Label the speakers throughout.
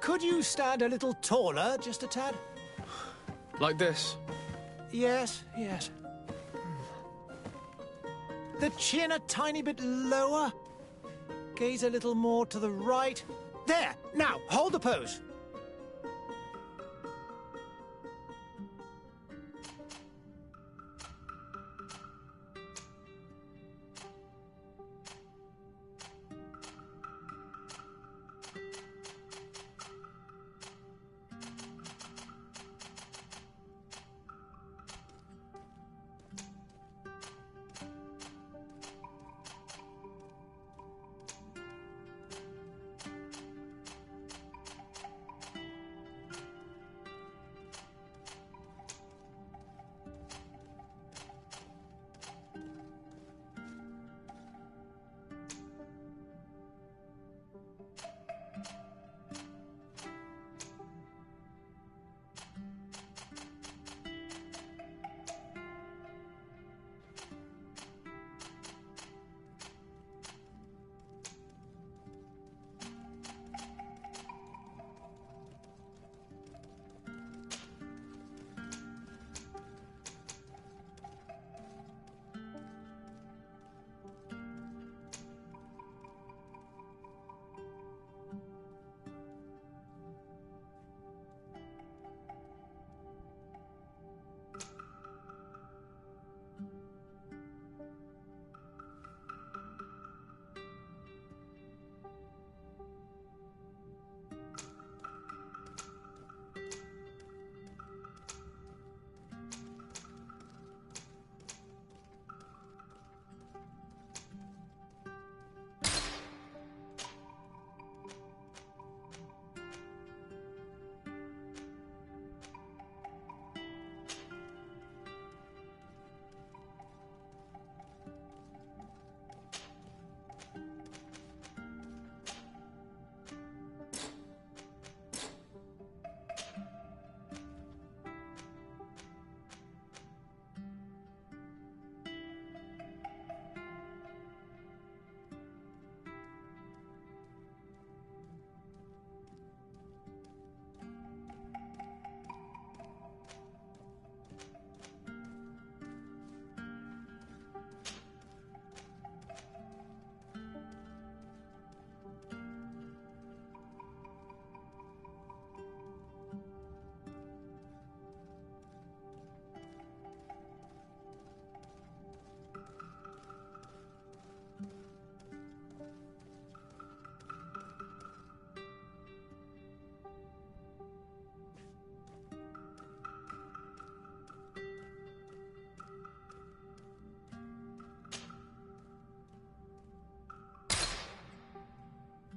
Speaker 1: Could you stand a little taller, just a tad?
Speaker 2: Like this?
Speaker 1: Yes, yes. The chin a tiny bit lower. Gaze a little more to the right. There! Now, hold the pose.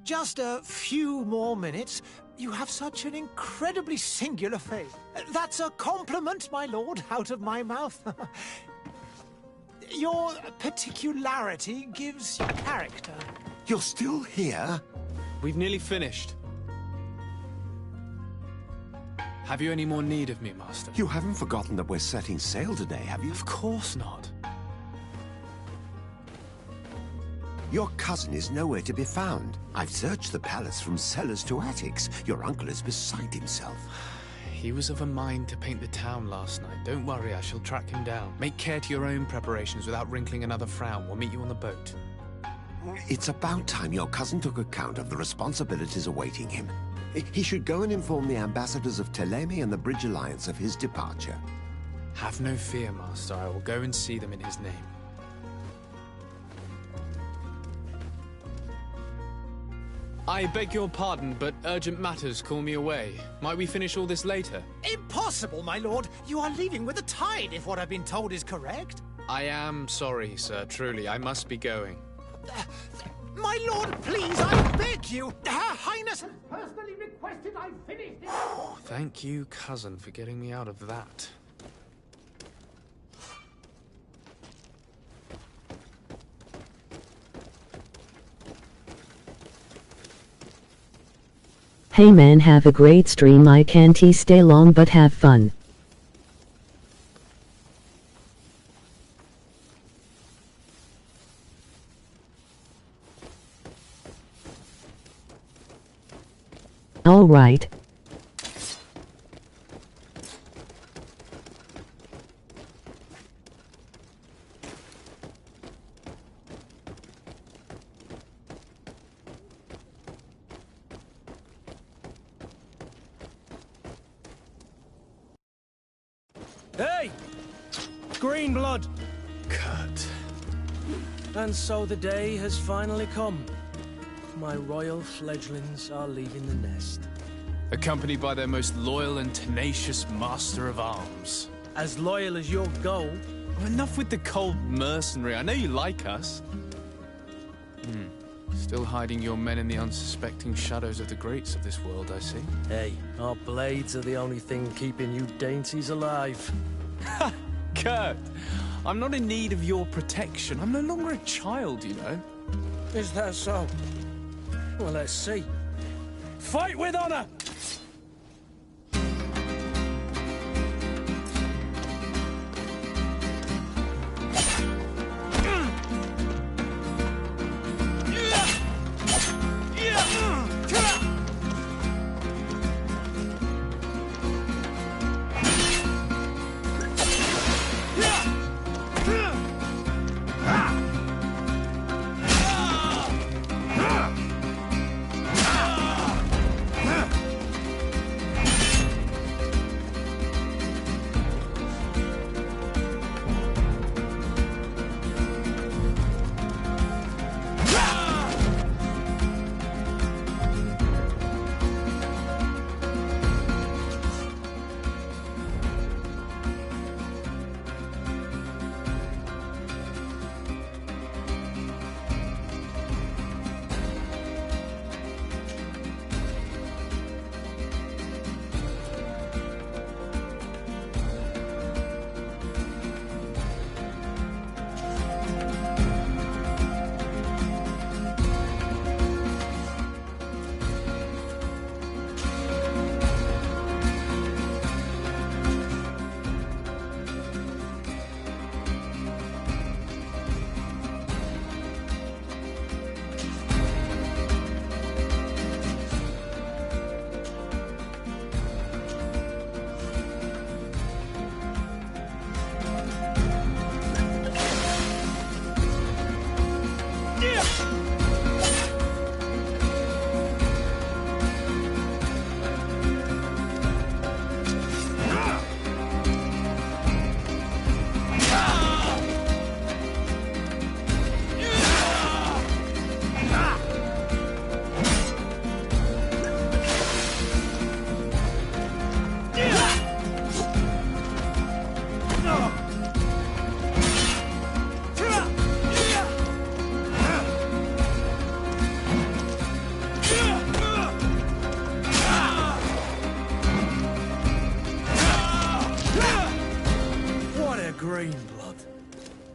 Speaker 1: Just a few more minutes. You have such an incredibly singular face. That's a compliment, my lord, out of my mouth. Your particularity gives you character.
Speaker 3: You're still here?
Speaker 2: We've nearly finished. Have you any more need of me, Master?
Speaker 3: You haven't forgotten that we're setting sail today, have you?
Speaker 2: Of course not.
Speaker 3: Your cousin is nowhere to be found. I've searched the palace from cellars to attics. Your uncle is beside himself.
Speaker 2: He was of a mind to paint the town last night. Don't worry, I shall track him down. Make care to your own preparations without wrinkling another frown. We'll meet you on the boat.
Speaker 3: It's about time your cousin took account of the responsibilities awaiting him. He should go and inform the ambassadors of Ptolemy and the Bridge Alliance of his departure.
Speaker 2: Have no fear, Master. I will go and see them in his name. I beg your pardon, but urgent matters call me away. Might we finish all this later?
Speaker 1: Impossible, my lord. You are leaving with the tide, if what I've been told is correct.
Speaker 2: I am sorry, sir. Truly, I must be going.
Speaker 1: My lord, please, I beg you. Her Highness has personally requested I finish this.
Speaker 2: Thank you, cousin, for getting me out of that.
Speaker 4: Hey man, have a great stream. I can't stay long, but have fun. All right.
Speaker 5: Hey! Green blood!
Speaker 2: Kurt.
Speaker 5: And so the day has finally come. My royal fledglings are leaving the nest.
Speaker 2: Accompanied by their most loyal and tenacious master of arms.
Speaker 5: As loyal as you'll go.
Speaker 2: Enough with the cold mercenary. I know you like us. Still hiding your men in the unsuspecting shadows of the greats of this world, I see.
Speaker 5: Hey, our blades are the only thing keeping you dainties alive.
Speaker 2: Ha! Kurt! I'm not in need of your protection. I'm no longer a child, you know.
Speaker 5: Is that so? Well, let's see. Fight with honor!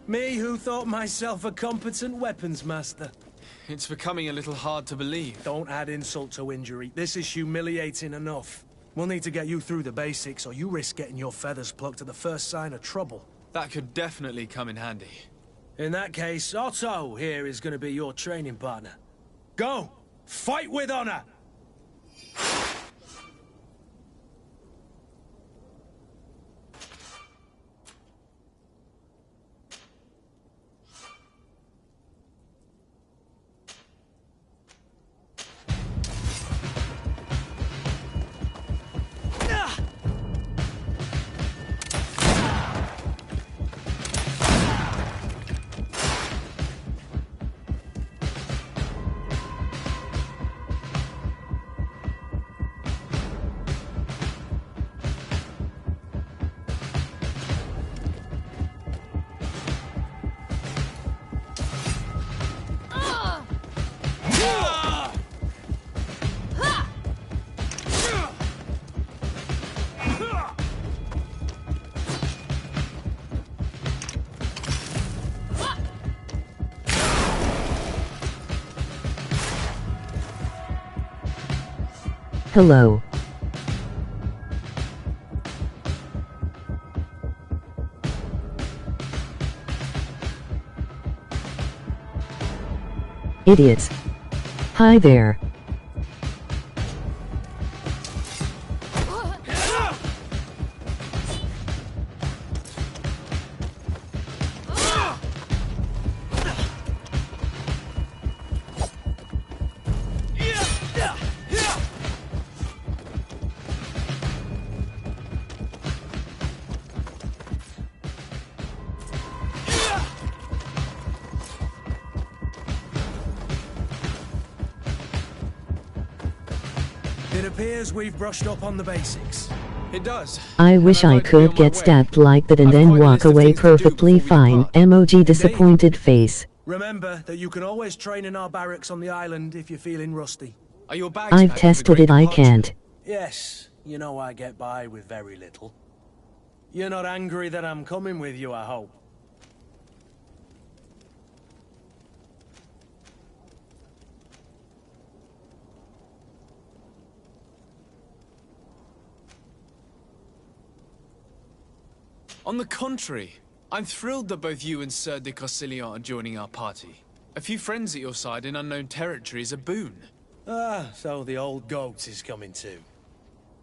Speaker 5: Me who thought myself a competent weapons master.
Speaker 2: It's becoming a little hard to believe.
Speaker 5: Don't add insult to injury. This is humiliating enough. We'll need to get you through the basics, or you risk getting your feathers plucked at the first sign of trouble.
Speaker 2: That could definitely come in handy.
Speaker 5: In that case, Otto here is going to be your training partner. Go! Fight with honor!
Speaker 4: Hello. Idiots. Hi there.
Speaker 5: It appears we've brushed up on the basics.
Speaker 2: It does.
Speaker 4: I wish I could get stabbed like that and then walk away perfectly fine. Emoji disappointed face.
Speaker 5: Remember that you can always train in our barracks on the island if you're feeling rusty.
Speaker 2: Are your bags
Speaker 4: I've
Speaker 2: packed for the
Speaker 4: tested
Speaker 2: great
Speaker 4: it, I
Speaker 2: departure?
Speaker 4: can't.
Speaker 5: Yes, you know I get by with very little. You're not angry that I'm coming with you, I hope.
Speaker 2: On the contrary, I'm thrilled that both you and Sir de Cossillon are joining our party. A few friends at your side in unknown territory is a boon.
Speaker 5: Ah, so the old goat is coming too.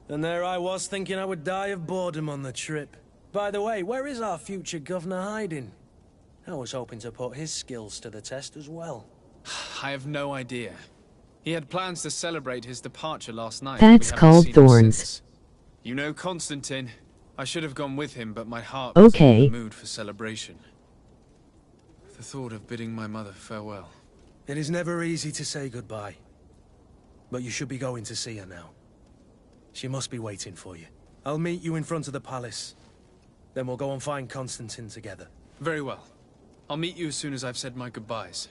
Speaker 5: And there I was thinking I would die of boredom on the trip. By the way, where is our future governor hiding? I was hoping to put his skills to the test as well.
Speaker 2: I have no idea. He had plans to celebrate his departure last night.
Speaker 4: That's
Speaker 2: We haven't
Speaker 4: called
Speaker 2: seen him
Speaker 4: thorns.
Speaker 2: since. You know Constantine. I should have gone with him, but my heart
Speaker 4: Okay.
Speaker 2: was in the mood for celebration. The thought of bidding my mother farewell.
Speaker 5: It is never easy to say goodbye. But you should be going to see her now. She must be waiting for you. I'll meet you in front of the palace. Then we'll go and find Constantine together.
Speaker 2: Very well. I'll meet you as soon as I've said my goodbyes.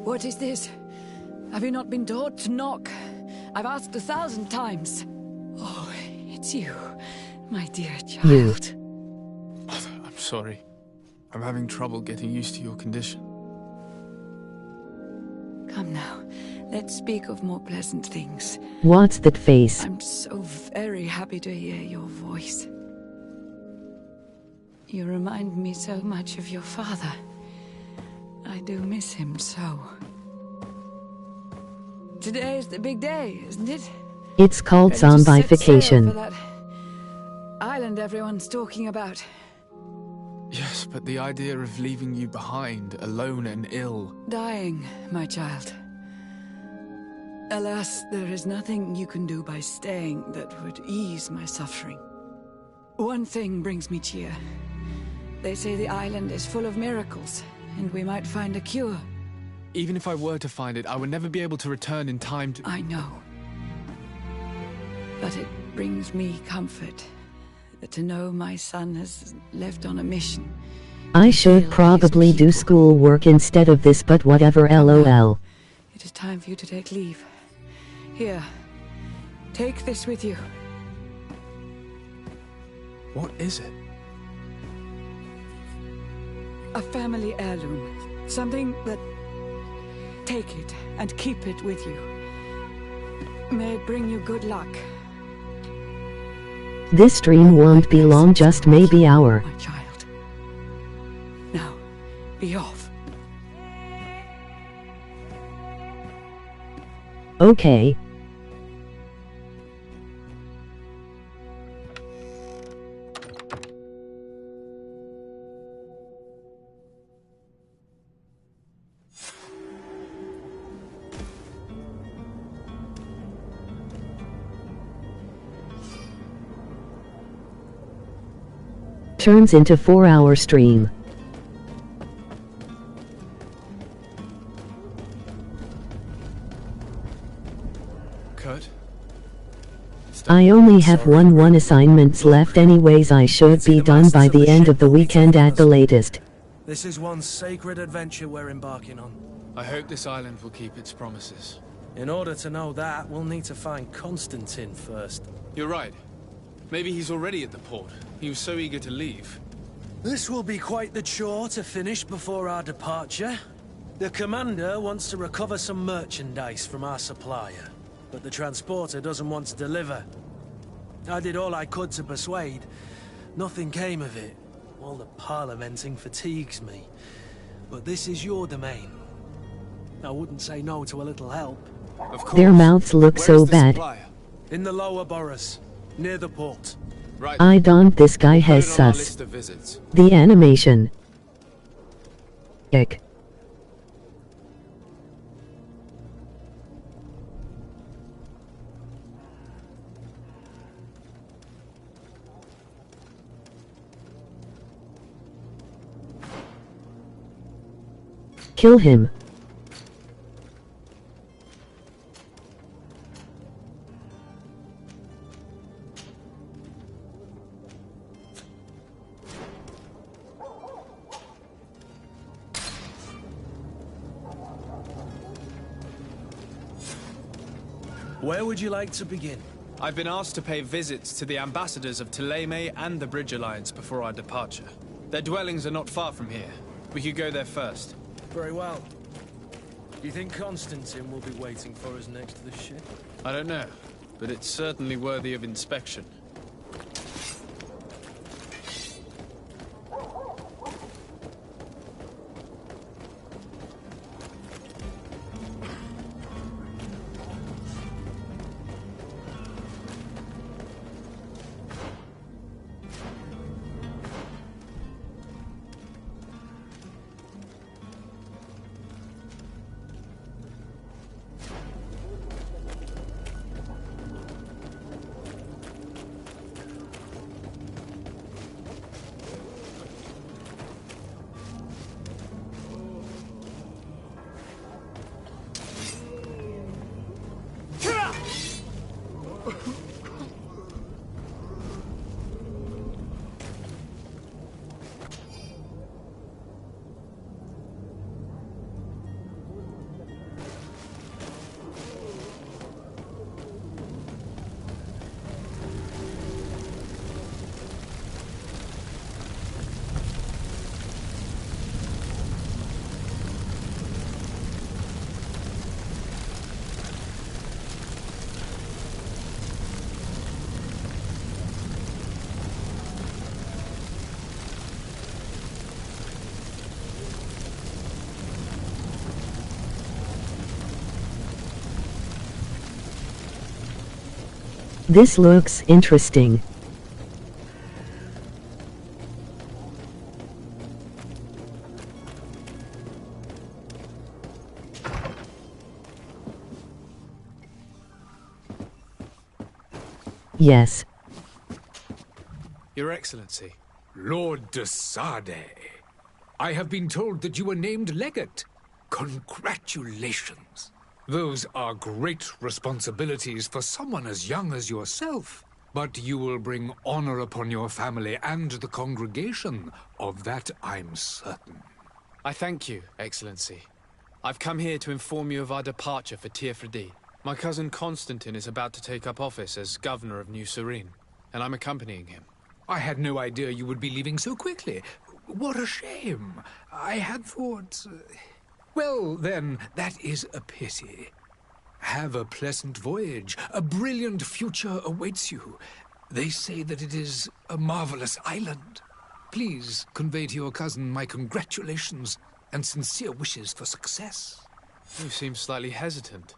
Speaker 6: What is this? Have you not been taught to knock? I've asked 1,000 times. Oh, it's you, my dear child.
Speaker 2: I'm sorry. I'm having trouble getting used to your condition.
Speaker 6: Come now, let's speak of more pleasant things.
Speaker 4: What's that face?
Speaker 6: I'm so very happy to hear your voice. You remind me so much of your father. I do miss him so. Today is the big day, isn't it?
Speaker 4: It's called
Speaker 6: Ready to set sail for
Speaker 4: zombification.
Speaker 6: that island everyone's talking about.
Speaker 2: Yes, but the idea of leaving you behind, alone and ill...
Speaker 6: Dying, my child. Alas, there is nothing you can do by staying that would ease my suffering. One thing brings me cheer. They say the island is full of miracles, and we might find a cure.
Speaker 2: Even if I were to find it, I would never be able to return in time to...
Speaker 6: I know. But it brings me comfort to know my son has left on a mission.
Speaker 4: I should probably do schoolwork instead of this, but whatever, lol.
Speaker 6: It is time for you to take leave. Here, take this with you.
Speaker 2: What is it?
Speaker 6: A family heirloom. Something that... Take it and keep it with you. May it bring you good luck.
Speaker 4: This stream won't be long, just maybe hour.
Speaker 6: My child. Now, be off.
Speaker 4: Okay. Turns into 4-hour stream.
Speaker 2: Kurt?
Speaker 4: I only have one assignments left anyways. I should be done by the end of the weekend at the latest.
Speaker 5: This is one sacred adventure we're embarking on.
Speaker 2: I hope this island will keep its promises.
Speaker 5: In order to know that, we'll need to find Constantine first.
Speaker 2: You're right. Maybe he's already at the port. He was so eager to leave.
Speaker 5: This will be quite the chore to finish before our departure. The commander wants to recover some merchandise from our supplier, but the transporter doesn't want to deliver. I did all I could to persuade. Nothing came of it. All the parliamenting fatigues me. But this is your domain. I wouldn't say no to a little help.
Speaker 2: Of course.
Speaker 4: Their mouths look
Speaker 2: Where
Speaker 4: so
Speaker 2: is the
Speaker 4: bad.
Speaker 2: supplier?
Speaker 5: In the lower boroughs. near the port.
Speaker 2: Right.
Speaker 4: I don't. This guy
Speaker 2: Put
Speaker 4: has
Speaker 2: it on our
Speaker 4: sus.
Speaker 2: list of visits.
Speaker 4: The animation. Ick. Kill him.
Speaker 5: Where would you like to begin?
Speaker 2: I've been asked to pay visits to the ambassadors of Thélème and the Bridge Alliance before our departure. Their dwellings are not far from here. We could go there first.
Speaker 5: Very well. Do you think Constantine will be waiting for us next to the ship?
Speaker 2: I don't know, but it's certainly worthy of inspection.
Speaker 4: This looks interesting. Yes.
Speaker 2: Your Excellency.
Speaker 7: Lord de Sade, I have been told that you were named legate. Congratulations. Those are great responsibilities for someone as young as yourself. But you will bring honor upon your family and the congregation. Of that I'm certain.
Speaker 2: I thank you, Excellency. I've come here to inform you of our departure for Tirfredi. My cousin Constantine is about to take up office as governor of New Serene, and I'm accompanying him.
Speaker 7: I had no idea you would be leaving so quickly. What a shame. I had thought... Well, then, that is a pity. Have a pleasant voyage. A brilliant future awaits you. They say that it is a marvelous island. Please convey to your cousin my congratulations and sincere wishes for success.
Speaker 2: You seem slightly hesitant.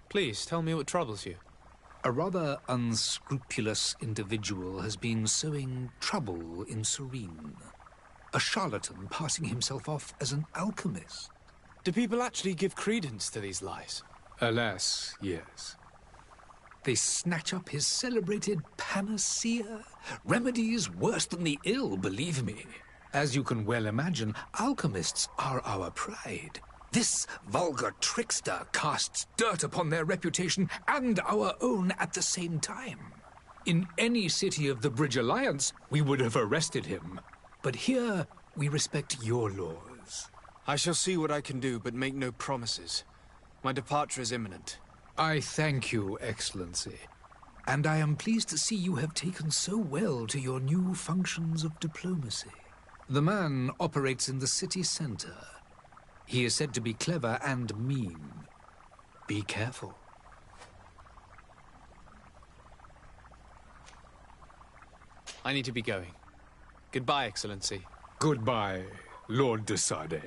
Speaker 2: Please, tell me what troubles you.
Speaker 7: A rather unscrupulous individual has been sowing trouble in Serene. A charlatan passing himself off as an alchemist.
Speaker 2: Do people actually give credence to these lies?
Speaker 7: Alas, yes. They snatch up his celebrated panacea. Remedies worse than the ill, believe me. As you can well imagine, alchemists are our pride. This vulgar trickster casts dirt upon their reputation and our own at the same time. In any city of the Bridge Alliance, we would have arrested him. But here, we respect your laws.
Speaker 2: I shall see what I can do, but make no promises. My departure is imminent.
Speaker 7: I thank you, Excellency. And I am pleased to see you have taken so well to your new functions of diplomacy. The man operates in the city center. He is said to be clever and mean. Be careful.
Speaker 2: I need to be going. Goodbye, Excellency.
Speaker 7: Goodbye, Lord de Sade.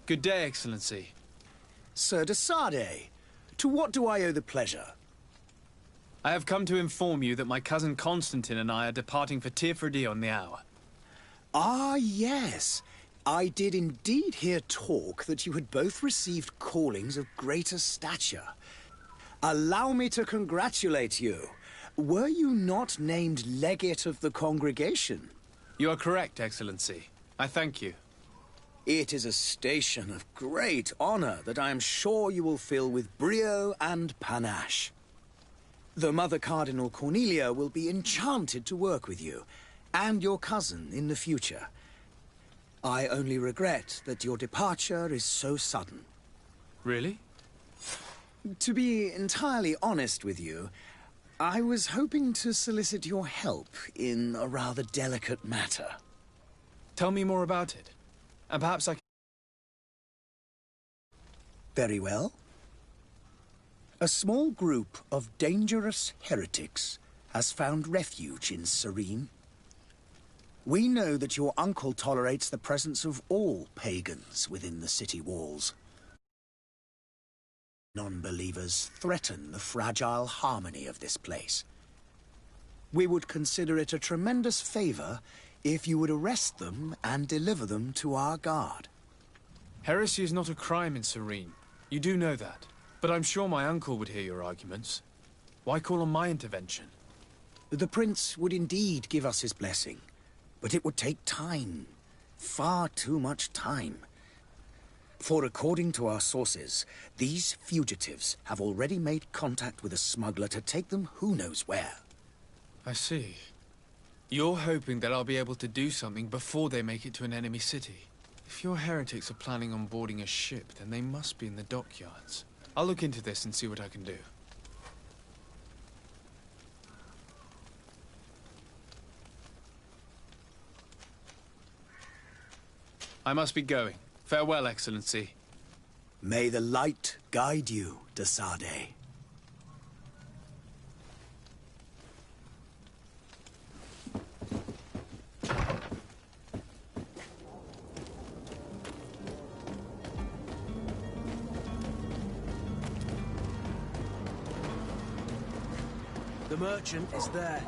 Speaker 2: Good day, Excellency.
Speaker 8: Sir de Sardet, to what do I owe the pleasure?
Speaker 2: I have come to inform you that my cousin Constantine and I are departing for Tirfredi on the hour.
Speaker 8: Ah, yes. I did indeed hear talk that you had both received callings of greater stature. Allow me to congratulate you. Were you not named legate of the congregation?
Speaker 2: You are correct, Excellency. I thank you.
Speaker 8: It is a station of great honor that I am sure you will fill with brio and panache. The Mother Cardinal Cornelia will be enchanted to work with you, and your cousin in the future. I only regret that your departure is so sudden.
Speaker 2: Really?
Speaker 8: To be entirely honest with you, I was hoping to solicit your help in a rather delicate matter.
Speaker 2: Tell me more about it, and perhaps I can...
Speaker 8: Very well. A small group of dangerous heretics has found refuge in Serene. We know that your uncle tolerates the presence of all pagans within the city walls. Non-believers threaten the fragile harmony of this place. We would consider it a tremendous favor if you would arrest them and deliver them to our guard.
Speaker 2: Heresy is not a crime in Serene. You do know that. But I'm sure my uncle would hear your arguments. Why call on my intervention?
Speaker 8: The prince would indeed give us his blessing, but it would take time. Far too much time. For according to our sources, these fugitives have already made contact with a smuggler to take them who knows where.
Speaker 2: I see. You're hoping that I'll be able to do something before they make it to an enemy city. If your heretics are planning on boarding a ship, then they must be in the dockyards. I'll look into this and see what I can do. I must be going. Farewell, Excellency.
Speaker 8: May the light guide you, de Sardet.
Speaker 5: The merchant is there.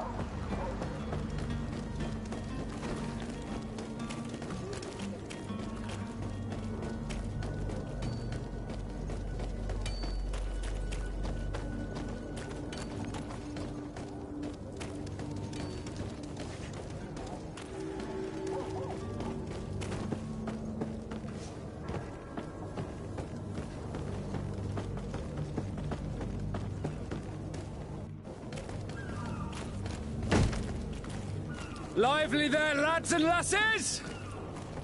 Speaker 9: Lively there, lads and lasses!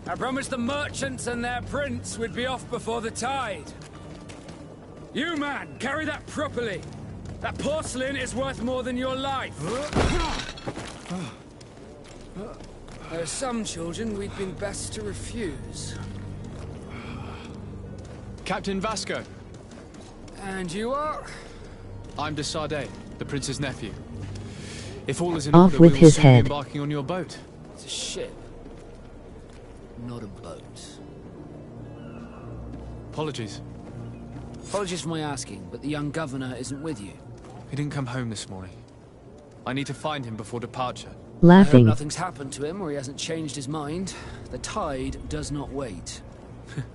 Speaker 9: I promised the merchants and their prince we'd be off before the tide. You, man, carry that properly. That porcelain is worth more than your life. There are some children we'd been best to refuse.
Speaker 2: Captain Vasco.
Speaker 9: And you are?
Speaker 2: I'm de Sardet, the prince's nephew. If all is in
Speaker 4: Off
Speaker 2: order,
Speaker 4: with
Speaker 2: we will
Speaker 4: his
Speaker 2: soon
Speaker 4: head.
Speaker 2: be embarking on your boat.
Speaker 9: It's a ship, not a boat.
Speaker 2: Apologies.
Speaker 9: Apologies for my asking, but the young governor isn't with you.
Speaker 2: He didn't come home this morning. I need to find him before departure.
Speaker 9: I hope
Speaker 4: Laughing.
Speaker 9: nothing's happened to him or he hasn't changed his mind. The tide does not wait.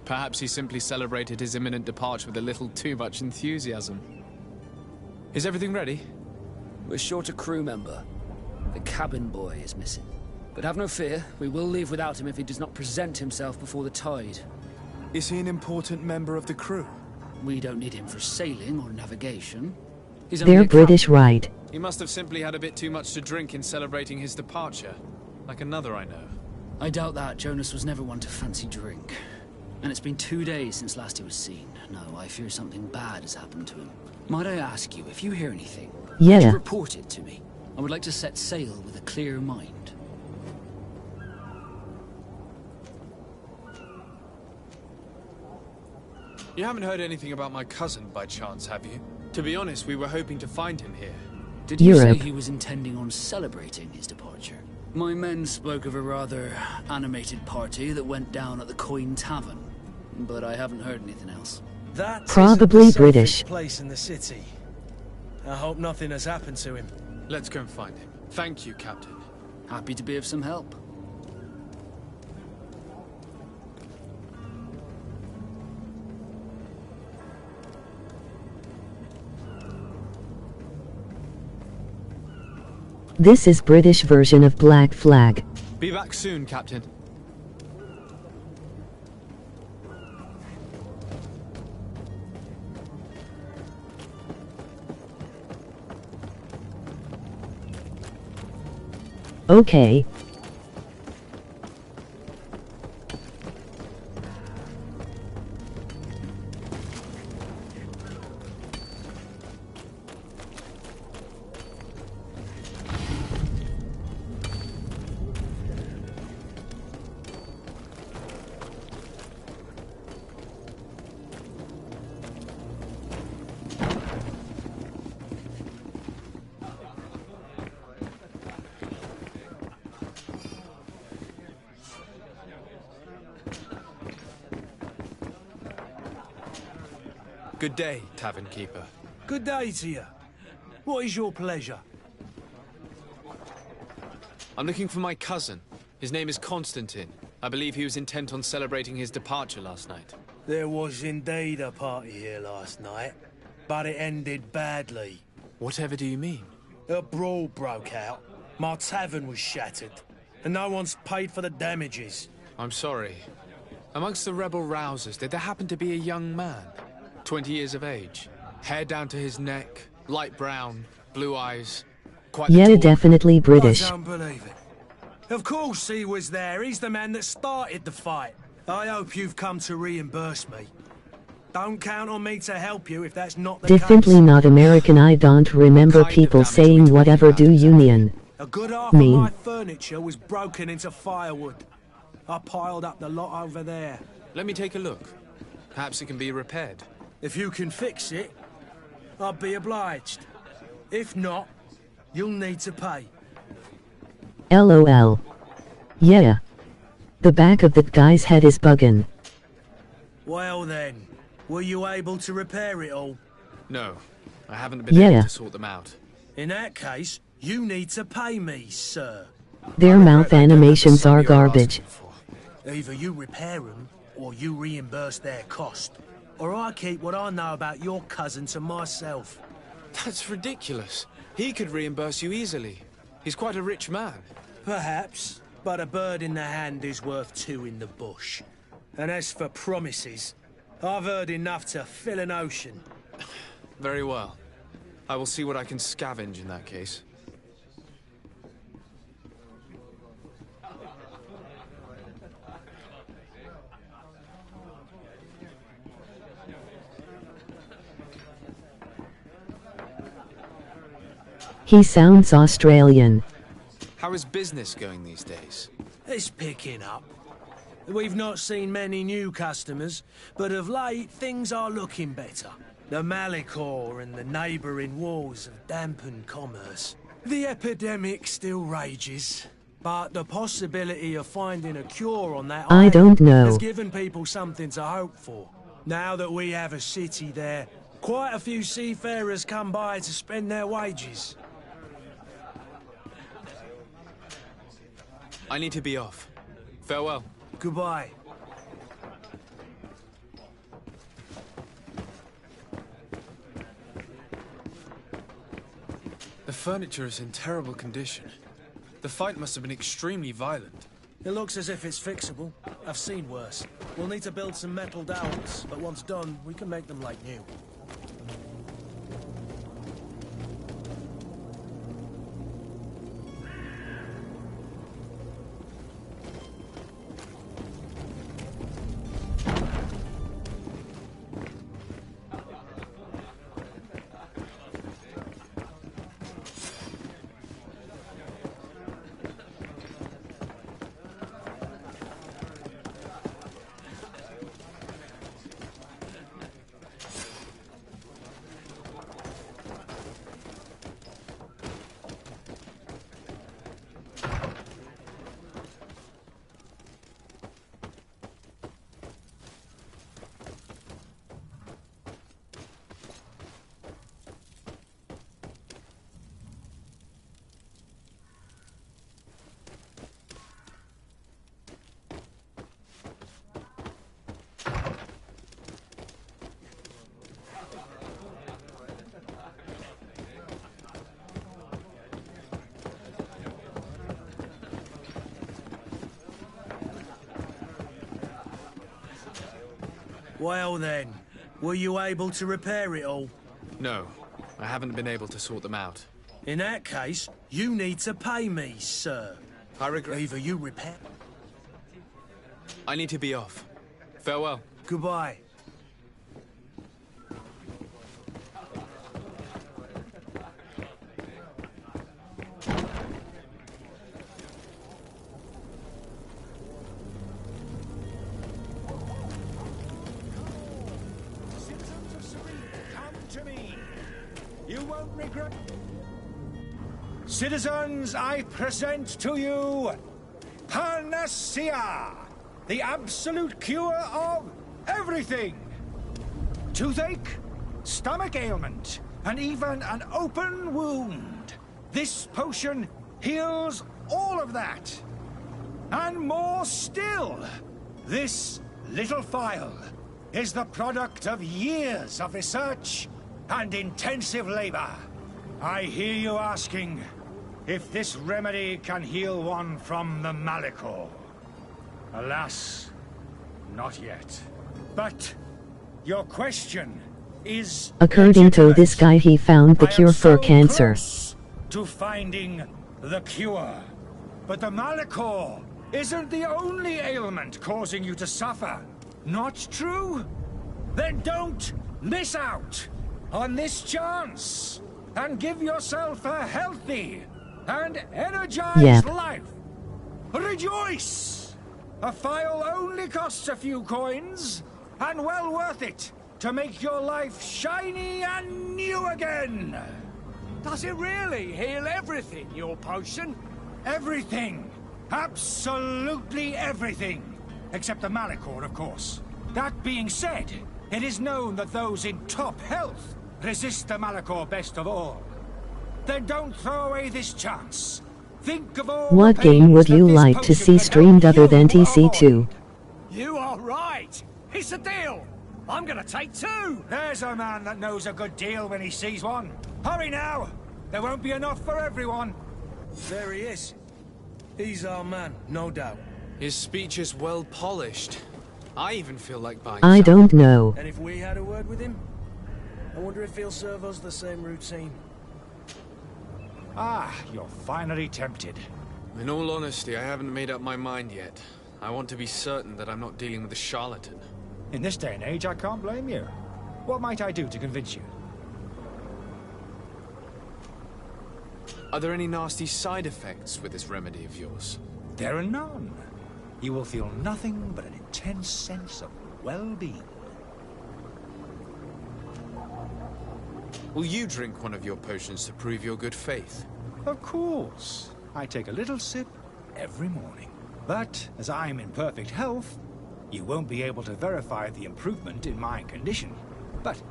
Speaker 2: Perhaps he simply celebrated his imminent departure with a little too much enthusiasm. Is everything ready?
Speaker 9: We're short a crew member. The cabin boy is missing. But have no fear, we will leave without him if he does not present himself before the tide.
Speaker 2: Is he an important member of the crew?
Speaker 9: We don't need him for sailing or navigation. He's only
Speaker 4: They're
Speaker 9: a
Speaker 4: British, right?
Speaker 2: He must have simply had a bit too much to drink in celebrating his departure. Like another I know.
Speaker 9: I doubt that. Jonas was never one to fancy drink. And it's been 2 days since last he was seen. No, I fear something bad has happened to him. Might I ask you, if you hear anything, would
Speaker 4: Yeah.
Speaker 9: you report it to me? I would like to set sail with a clear mind.
Speaker 2: You haven't heard anything about my cousin by chance, have you? To be honest, we were hoping to find him here.
Speaker 9: Did you say
Speaker 4: Europe.
Speaker 9: he was intending on celebrating his departure? My men spoke of a rather animated party that went down at the Coin Tavern.
Speaker 10: but I haven't heard anything else.
Speaker 5: That
Speaker 4: Probably
Speaker 5: isn't the
Speaker 4: British.
Speaker 5: safest place in the city. I hope nothing has happened to him.
Speaker 2: Let's go and find him. Thank you, Captain.
Speaker 10: Happy to be of some help.
Speaker 4: This is British version of Black Flag.
Speaker 2: Be back soon, Captain.
Speaker 4: Okay.
Speaker 2: Good day, tavern keeper.
Speaker 5: Good day to you. What is your pleasure?
Speaker 2: I'm looking for my cousin. His name is Constantine. I believe he was intent on celebrating his departure last night.
Speaker 5: There was indeed a party here last night, but it ended badly.
Speaker 2: Whatever do you mean?
Speaker 5: A brawl broke out. My tavern was shattered, and no one's paid for the damages.
Speaker 2: I'm sorry. Amongst the rebel rousers, did there happen to be a young man? 20 years of age, hair down to his neck, light brown, blue eyes. Quite the
Speaker 4: Yeah,
Speaker 2: tall-
Speaker 4: definitely British.
Speaker 5: I don't believe it. Of course he was there. He's the man that started the fight. I hope you've come to reimburse me. Don't count on me to help you if that's not the
Speaker 4: Definitely
Speaker 5: case.
Speaker 4: not American. I don't remember people saying whatever do union.
Speaker 5: A good half
Speaker 4: Mean.
Speaker 5: of my furniture was broken into firewood. I piled up the lot over there.
Speaker 2: Let me take a look. Perhaps it can be repaired.
Speaker 5: If you can fix it, I'll be obliged. If not, you'll need to pay.
Speaker 4: LOL. Yeah. The back of that guy's head is buggin'.
Speaker 5: Well then, were you able to repair it all?
Speaker 2: No, I haven't been
Speaker 4: Yeah.
Speaker 2: able to sort them out.
Speaker 5: In that case, you need to pay me, sir.
Speaker 4: Their mouth animations are garbage.
Speaker 5: Either you repair them, or you reimburse their cost. Or I keep what I know about your cousin to myself.
Speaker 2: That's ridiculous. He could reimburse you easily. He's quite a rich man.
Speaker 5: Perhaps, but a bird in the hand is worth two in the bush. And as for promises, I've heard enough to fill an ocean.
Speaker 2: Very well. I will see what I can scavenge in that case.
Speaker 4: He sounds Australian.
Speaker 2: How is business going these days?
Speaker 5: It's picking up. We've not seen many new customers, but of late things are looking better. The Malicor and the neighbouring wars have dampened commerce. The epidemic still rages, but the possibility of finding a cure on that
Speaker 4: I don't know.
Speaker 5: has given people something to hope for. Now that we have a city there, quite a few seafarers come by to spend their wages.
Speaker 2: I need to be off. Farewell.
Speaker 5: Goodbye.
Speaker 2: The furniture is in terrible condition. The fight must have been extremely violent.
Speaker 5: It looks as if it's fixable. I've seen worse. We'll need to build some metal dowels, but once done, we can make them like new. Well then, were you able to repair it all?
Speaker 2: No, I haven't been able to sort them out.
Speaker 5: In that case, you need to pay me, sir.
Speaker 2: I regret...
Speaker 5: Either you repair...
Speaker 2: I need to be off. Farewell.
Speaker 5: Goodbye.
Speaker 11: You won't regret... Citizens, I present to you Panacea, the absolute cure of everything. Toothache, stomach ailment, and even an open wound. This potion heals all of that. And more still. This little phial is the product of years of research and intensive labor. I hear you asking if this remedy can heal one from the Malachor. Alas, not yet. But your question is...
Speaker 4: According to this guy, he found the cure for cancer.
Speaker 11: To finding the cure. But the Malachor isn't the only ailment causing you to suffer. Not true? Then don't miss out on this chance and give yourself a healthy and energized life. Rejoice! A phial only costs a few coins, and well worth it to make your life shiny and new again.
Speaker 12: Does it really heal everything, your potion?
Speaker 11: Everything. Absolutely everything. Except the Malachor, of course. That being said, it is known that those in top health resist the Malachor best of all. Then don't throw away this chance. Think of all
Speaker 4: What game would you like to see streamed other than TC2?
Speaker 12: You are right. It's a deal. I'm gonna take 2.
Speaker 11: There's a man that knows a good deal when he sees one. Hurry now. There won't be enough for everyone.
Speaker 5: There he is. He's our man, no doubt.
Speaker 2: His speech is well polished. I even feel like buying
Speaker 4: I
Speaker 2: some.
Speaker 4: don't know.
Speaker 5: And if we had a word with him, I wonder if he'll serve us the same routine.
Speaker 11: Ah, you're finally tempted.
Speaker 2: In all honesty, I haven't made up my mind yet. I want to be certain that I'm not dealing with a charlatan.
Speaker 11: In this day and age, I can't blame you. What might I do to convince you?
Speaker 2: Are there any nasty side effects with this remedy of yours?
Speaker 11: There are none. You will feel nothing but an intense sense of well-being.
Speaker 2: Will you drink one of your potions to prove your good faith?
Speaker 11: Of course. I take a little sip every morning. But as I'm in perfect health, you won't be able to verify the improvement in my condition. But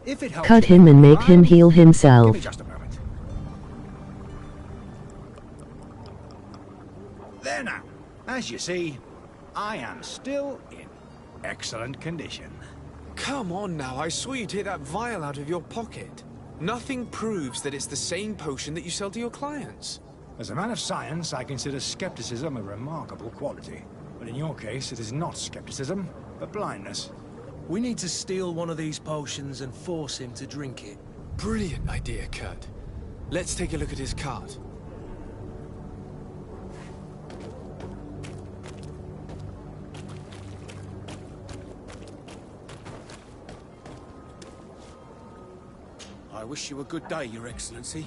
Speaker 11: if it helps...
Speaker 4: Cut him and make him heal himself.
Speaker 11: Give me just a moment. There now. As you see, I am still in excellent condition.
Speaker 2: Come on now, I swear you take that vial out of your pocket. Nothing proves that it's the same potion that you sell to your clients.
Speaker 11: As a man of science, I consider skepticism a remarkable quality. But in your case, it is not skepticism, but blindness.
Speaker 5: We need to steal one of these potions and force him to drink it.
Speaker 2: Brilliant idea, Kurt. Let's take a look at his cart.
Speaker 8: I wish you a good day, Your Excellency.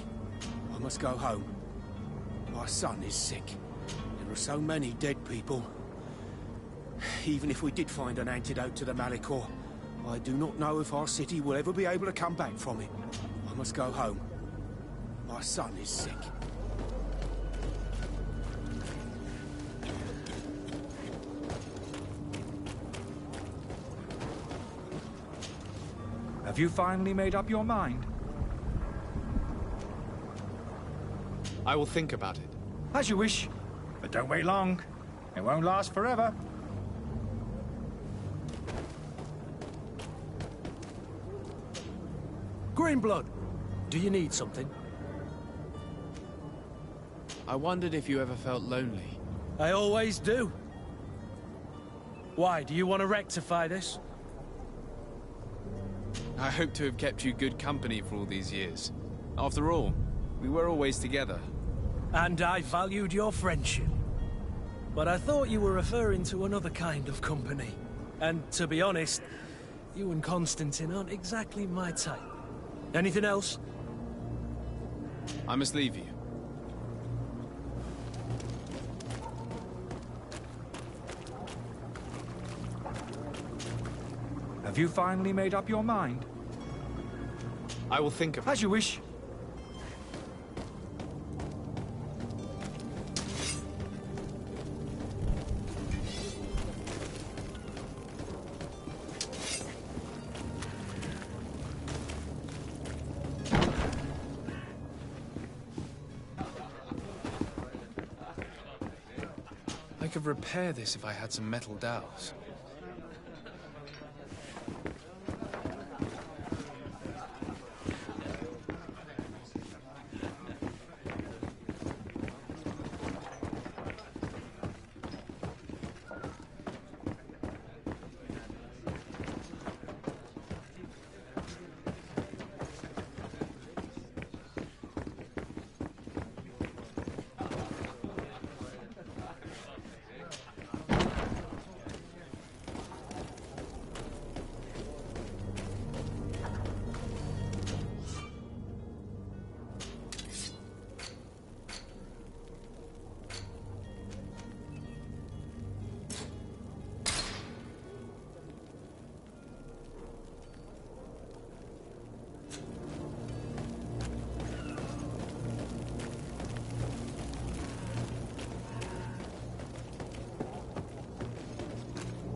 Speaker 8: I must go home. My son is sick. There are so many dead people. Even if we did find an antidote to the Malachor, I do not know if our city will ever be able to come back from it. I must go home. My son is sick.
Speaker 11: Have you finally made up your mind?
Speaker 2: I will think about it.
Speaker 11: As you wish, but don't wait long. It won't last forever.
Speaker 5: Greenblood, do you need something?
Speaker 2: I wondered if you ever felt lonely.
Speaker 5: I always do. Why, do you want to rectify this?
Speaker 2: I hope to have kept you good company for all these years. After all, we were always together.
Speaker 5: And I valued your friendship. But I thought you were referring to another kind of company. And to be honest, you and Constantine aren't exactly my type. Anything else?
Speaker 2: I must leave you.
Speaker 11: Have you finally made up your mind?
Speaker 2: I will think of it.
Speaker 11: As you wish.
Speaker 2: I could repair this if I had some metal dowels.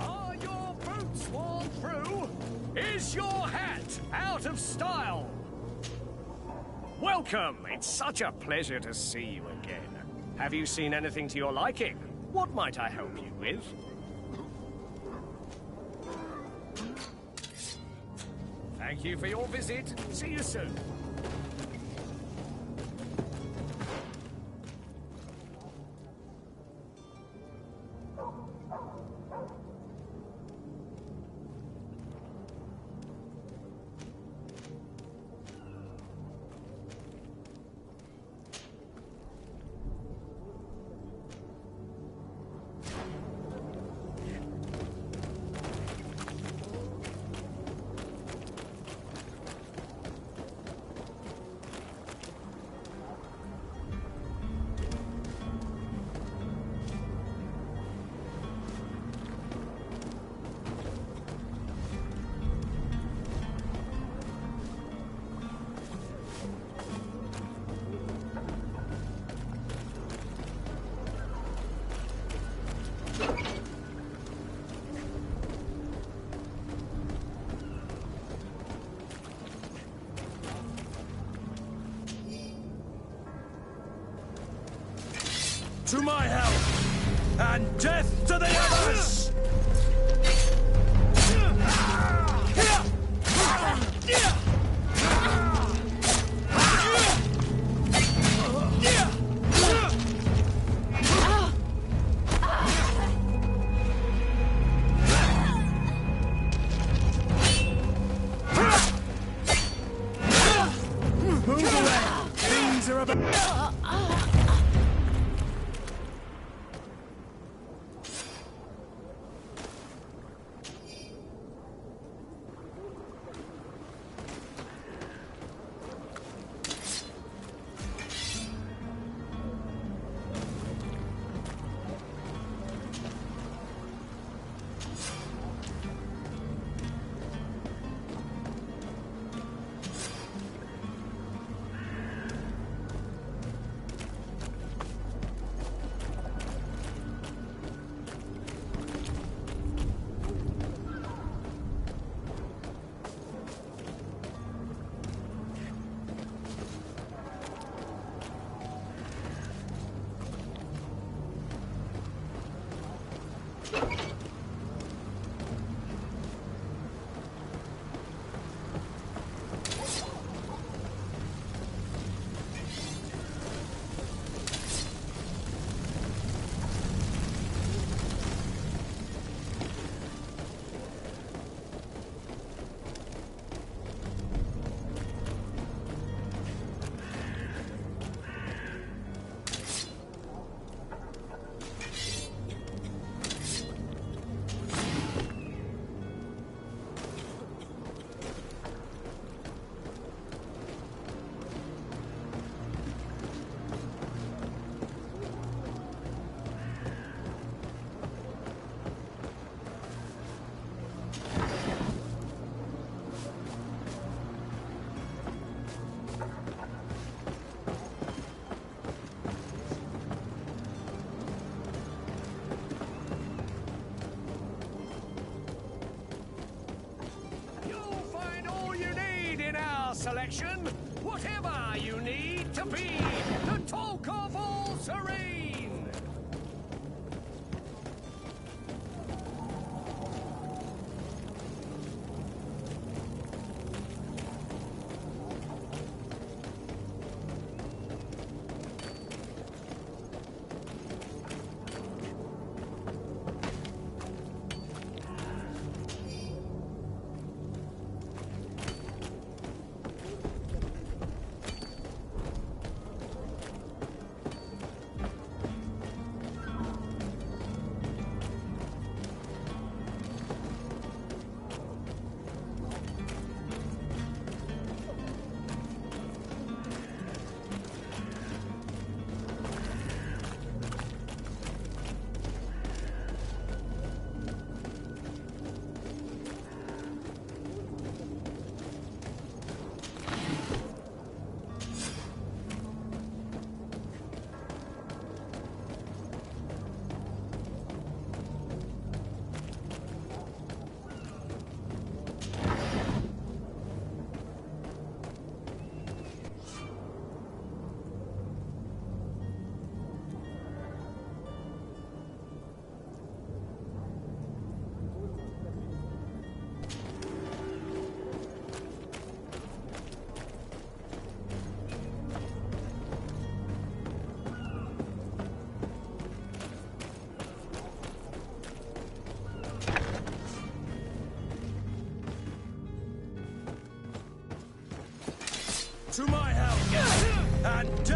Speaker 12: Are your boots worn through? Is your hat out of style? Welcome! It's such a pleasure to see you again. Have you seen anything to your liking? What might I help you with? Thank you for your visit. See you soon.
Speaker 5: To my help! And death to the others! Move away! Things are about...
Speaker 12: protection, whatever you need to be the talk of all Serene. To my help! And